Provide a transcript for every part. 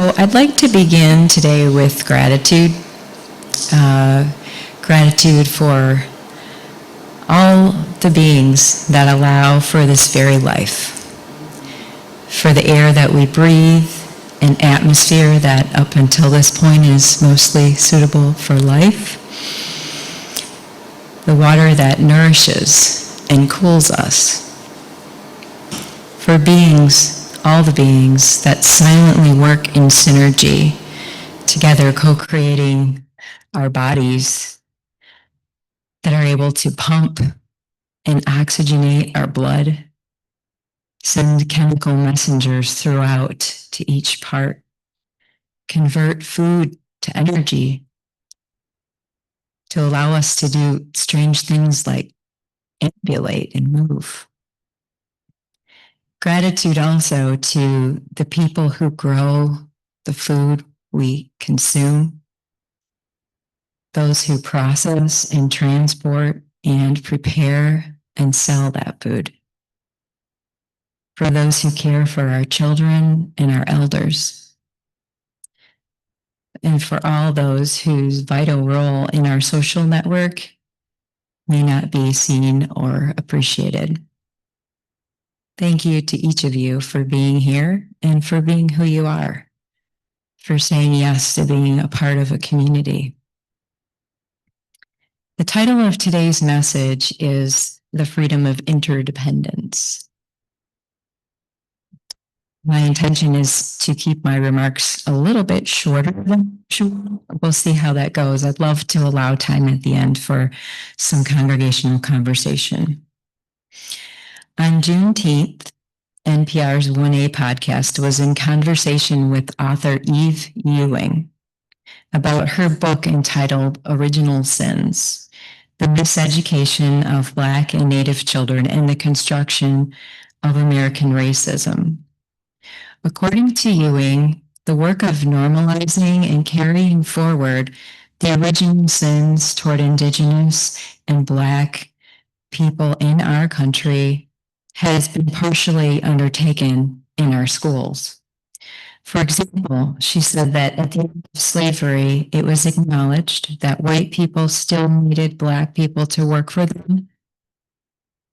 So I'd like to begin today with gratitude. Gratitude for all the beings that allow for this very life, for the air that we breathe, an atmosphere that up until this point is mostly suitable for life, the water that nourishes and cools us, for beings, all the beings that silently work in synergy, together co-creating our bodies that are able to pump and oxygenate our blood, send chemical messengers throughout to each part, convert food to energy, to allow us to do strange things like ambulate and move. Gratitude also to the people who grow the food we consume, those who process and transport and prepare and sell that food, for those who care for our children and our elders, and for all those whose vital role in our social network may not be seen or appreciated. Thank you to each of you for being here and for being who you are, for saying yes to being a part of a community. The title of today's message is The Freedom of Interdependence. My intention is to keep my remarks a little bit shorter than usual. We'll see how that goes. I'd love to allow time at the end for some congregational conversation. On Juneteenth, NPR's 1A podcast was in conversation with author Eve Ewing about her book entitled Original Sins: The Miseducation of Black and Native Children and the Construction of American Racism. According to Ewing, the work of normalizing and carrying forward the original sins toward Indigenous and Black people in our country has been partially undertaken in our schools. For example, she said that at the end of slavery, it was acknowledged that white people still needed Black people to work for them.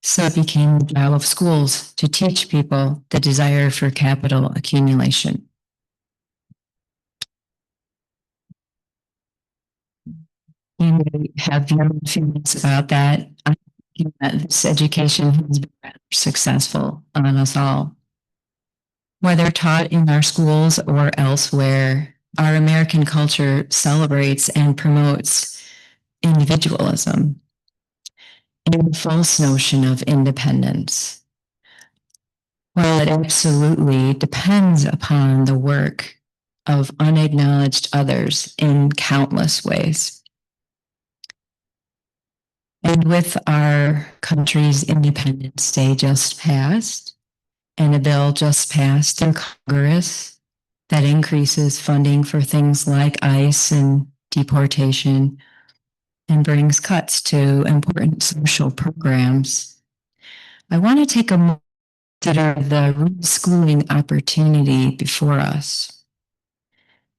So it became the job of schools to teach people the desire for capital accumulation. You may have your own feelings about that. I think that this education has been rather successful on us all. Whether taught in our schools or elsewhere, our American culture celebrates and promotes individualism and the false notion of independence. While it absolutely depends upon the work of unacknowledged others in countless ways. And with our country's Independence Day just passed, and a bill just passed in Congress that increases funding for things like ICE and deportation and brings cuts to important social programs, I want to take a moment to consider the reschooling opportunity before us,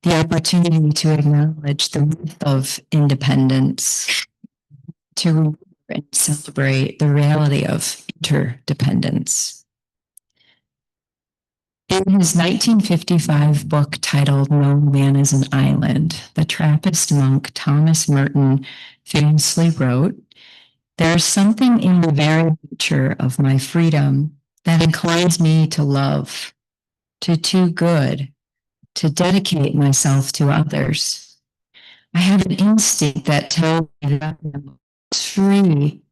the opportunity to acknowledge the myth of independence, to remember and celebrate the reality of interdependence. In his 1955 book titled No Man is an Island, the Trappist monk Thomas Merton famously wrote, "There is something in the very nature of my freedom that inclines me to love, to do good, to dedicate myself to others. I have an instinct that tells me that I am free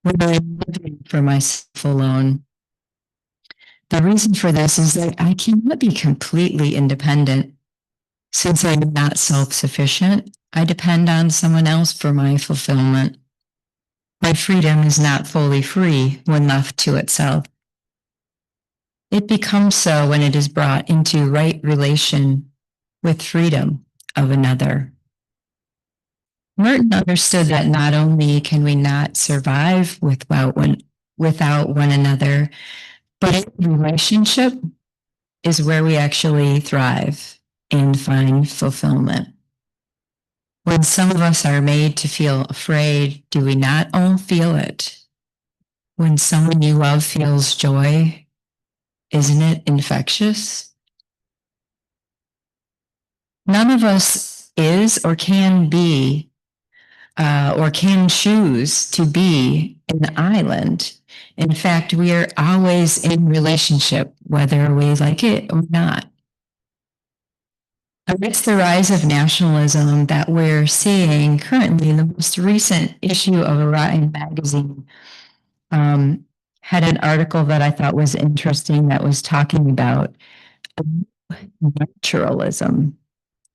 when I am living for myself alone. The reason for this is that I cannot be completely independent. Since I am not self-sufficient, I depend on someone else for my fulfillment. My freedom is not fully free when left to itself. It becomes so when it is brought into right relation with freedom of another." Merton understood that not only can we not survive without one another, but in relationship is where we actually thrive. and find fulfillment. When some of us are made to feel afraid, do we not all feel it? When someone you love feels joy, isn't it infectious? None of us is or can be or can choose to be an island. In fact, we are always in relationship, whether we like it or not. Amidst the rise of nationalism that we're seeing currently, the most recent issue of Orion magazine had an article that I thought was interesting that was talking about naturalism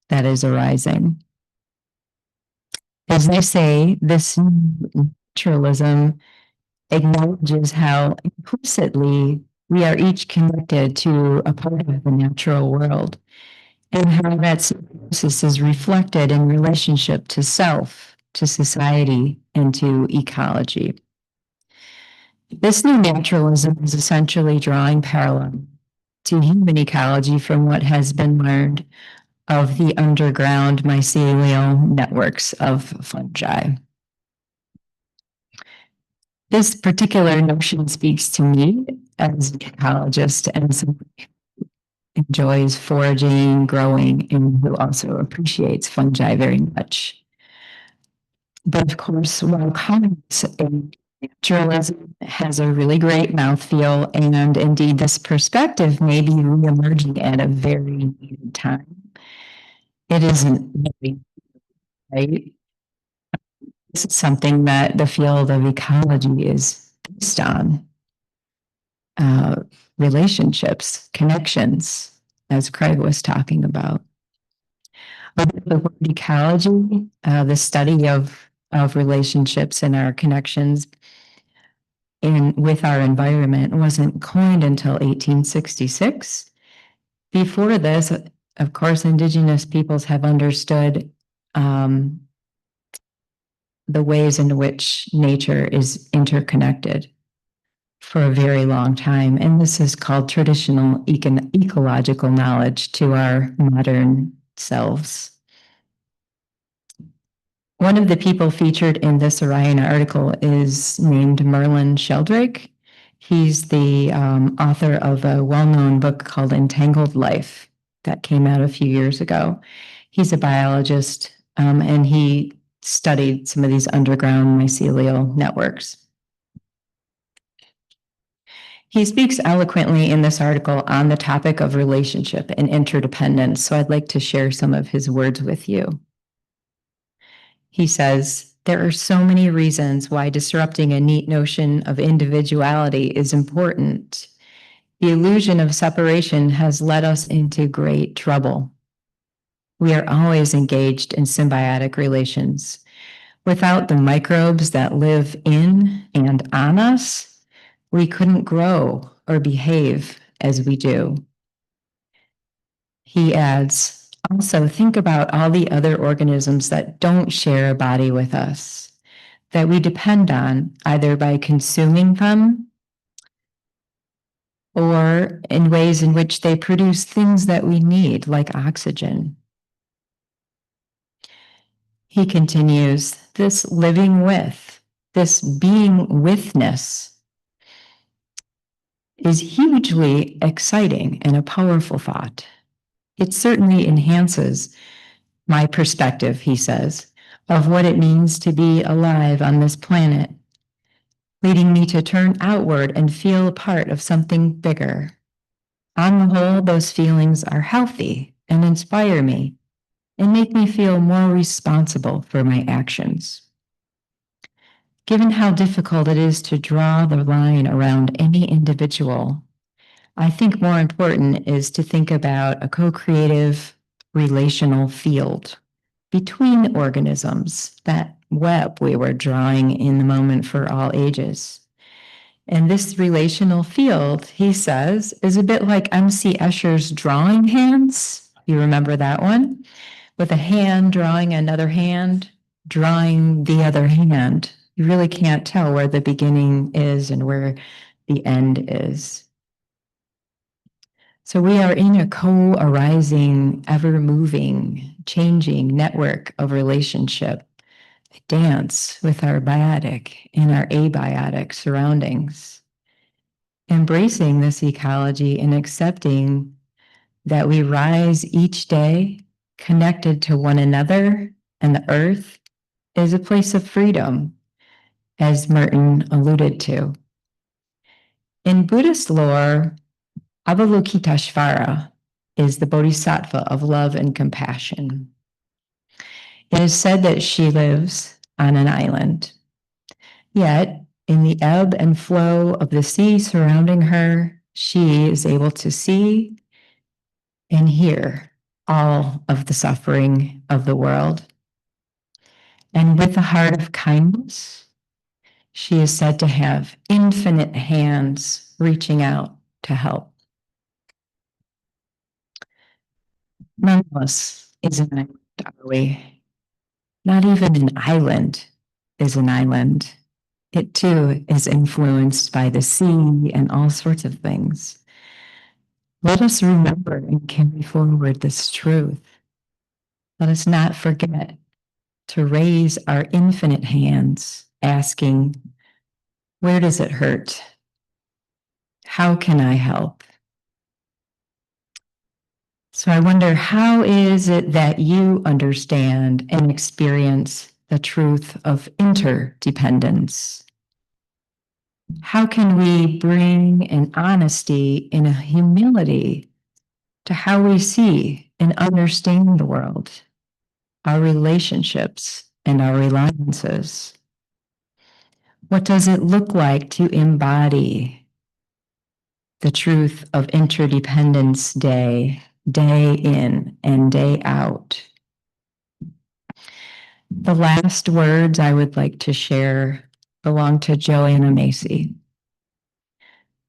that is arising. As they say, this naturalism acknowledges how implicitly we are each connected to a part of the natural world and how that symbiosis is reflected in relationship to self, to society, and to ecology. This new naturalism is essentially drawing parallel to human ecology from what has been learned of the underground mycelial networks of fungi. This particular notion speaks to me as an ecologist and someone who enjoys foraging, growing, and who also appreciates fungi very much. But of course, while calling this a naturalism has a really great mouthfeel, and indeed this perspective may be reemerging at a very needed time. It isn't really right. This is something that the field of ecology is based on. Relationships, connections, as Craig was talking about. The word ecology, the study of relationships and our connections with our environment wasn't coined until 1866. Before this, of course, Indigenous peoples have understood the ways in which nature is interconnected for a very long time. And this is called traditional ecological knowledge to our modern selves. One of the people featured in this Orion article is named Merlin Sheldrake. He's the author of a well-known book called Entangled Life that came out a few years ago. He's a biologist and he studied some of these underground mycelial networks. He speaks eloquently in this article on the topic of relationship and interdependence, so I'd like to share some of his words with you. He says, there are so many reasons why disrupting a neat notion of individuality is important. The illusion of separation has led us into great trouble. We are always engaged in symbiotic relations. Without the microbes that live in and on us, we couldn't grow or behave as we do. He adds, also think about all the other organisms that don't share a body with us, that we depend on either by consuming them or in ways in which they produce things that we need, like oxygen. He continues, this living with, this being withness is hugely exciting and a powerful thought. It certainly enhances my perspective, he says, of what it means to be alive on this planet, leading me to turn outward and feel a part of something bigger. On the whole, those feelings are healthy and inspire me and make me feel more responsible for my actions. Given how difficult it is to draw the line around any individual, I think more important is to think about a co-creative relational field between organisms, that web we were drawing in the moment for all ages. And this relational field, he says, is a bit like M.C. Escher's drawing hands. You remember that one? With a hand drawing another hand, drawing the other hand. You really can't tell where the beginning is and where the end is. So we are in a co-arising, ever-moving, changing network of relationship, a dance with our biotic and our abiotic surroundings. Embracing this ecology and accepting that we rise each day connected to one another and the earth is a place of freedom, as Merton alluded to. In Buddhist lore, Avalokiteshvara is the bodhisattva of love and compassion. It is said that she lives on an island. Yet, in the ebb and flow of the sea surrounding her, she is able to see and hear all of the suffering of the world. And with a heart of kindness, she is said to have infinite hands reaching out to help. None of us is an island, are we? Not even an island is an island. It too is influenced by the sea and all sorts of things. Let us remember and carry forward this truth. Let us not forget to raise our infinite hands, asking, where does it hurt? How can I help? So I wonder, how is it that you understand and experience the truth of interdependence? How can we bring an honesty and a humility to how we see and understand the world, our relationships, and our reliances? What does it look like to embody the truth of interdependence day, day in and day out? The last words I would like to share belong to Joanna Macy.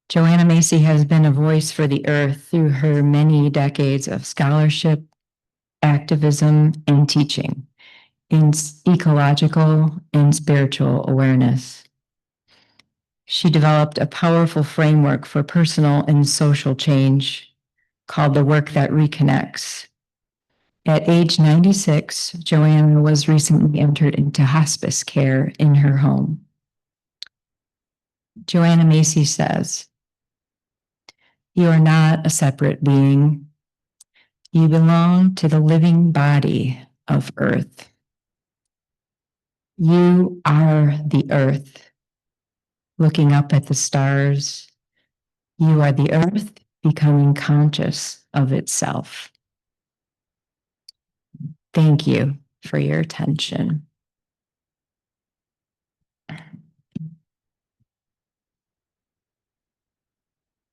Joanna Macy has been a voice for the earth through her many decades of scholarship, activism, and teaching in ecological and spiritual awareness. She developed a powerful framework for personal and social change called The Work That Reconnects. At age 96, Joanna was recently entered into hospice care in her home. Joanna Macy says, "You are not a separate being. You belong to the living body of Earth. You are the Earth. Looking up at the stars, you are the Earth becoming conscious of itself." Thank you for your attention.